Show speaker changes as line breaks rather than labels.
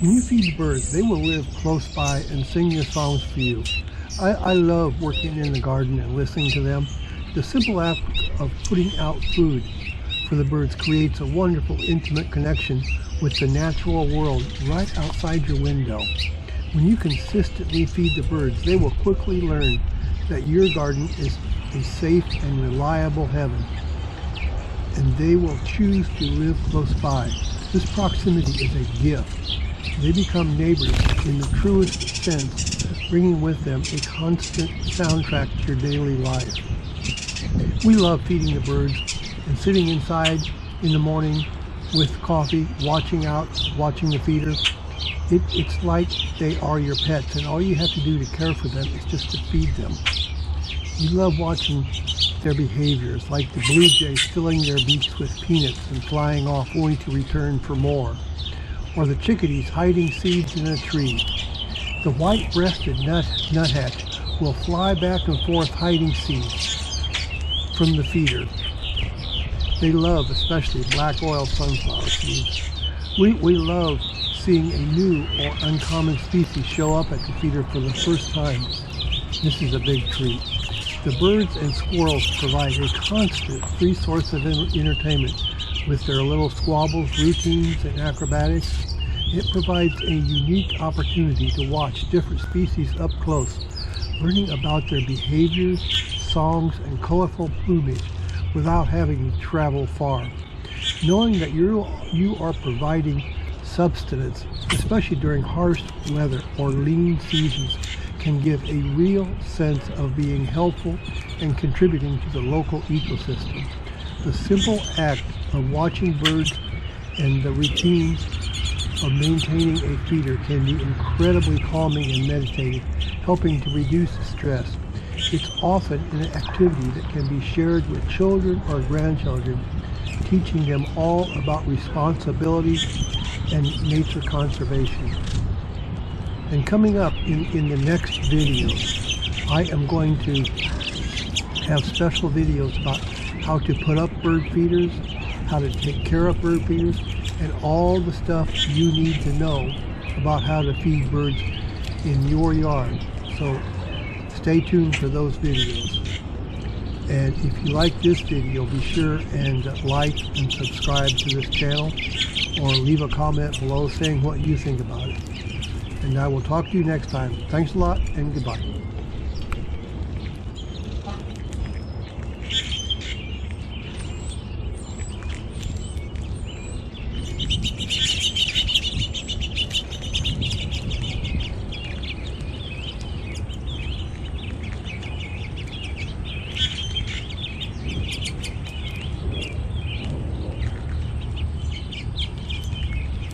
When you feed the birds, they will live close by and sing your songs for you. I love working in the garden and listening to them. The simple act of putting out food for the birds creates a wonderful, intimate connection with the natural world right outside your window. When you consistently feed the birds, they will quickly learn that your garden is a safe and reliable heaven, and they will choose to live close by. This proximity is a gift. They become neighbors in the truest sense, bringing with them a constant soundtrack to your daily life. We love feeding the birds and sitting inside in the morning with coffee, watching the feeder. It's like they are your pets, and all you have to do to care for them is just to feed them. You love watching their behaviors, like the Blue Jays filling their beaks with peanuts and flying off only to return for more, or the chickadees hiding seeds in a tree. The white-breasted nuthatch will fly back and forth hiding seeds from the feeder. They love especially black oil sunflower seeds. We love seeing a new or uncommon species show up at the feeder for the first time. This is a big treat. The birds and squirrels provide a constant free source of entertainment with their little squabbles, routines, and acrobatics. It provides a unique opportunity to watch different species up close, learning about their behaviors, songs, and colorful plumage without having to travel far. Knowing that you are providing sustenance, especially during harsh weather or lean seasons, can give a real sense of being helpful and contributing to the local ecosystem. The simple act of watching birds and the routine of maintaining a feeder can be incredibly calming and meditative, helping to reduce stress. It's often an activity that can be shared with children or grandchildren, teaching them all about responsibility and nature conservation. And coming up in the next video, I am going to have special videos about how to put up bird feeders, how to take care of bird feeders, and all the stuff you need to know about how to feed birds in your yard. So stay tuned for those videos. And if you like this video, be sure and like and subscribe to this channel, or leave a comment below saying what you think about it. And I will talk to you next time. Thanks a lot, and goodbye.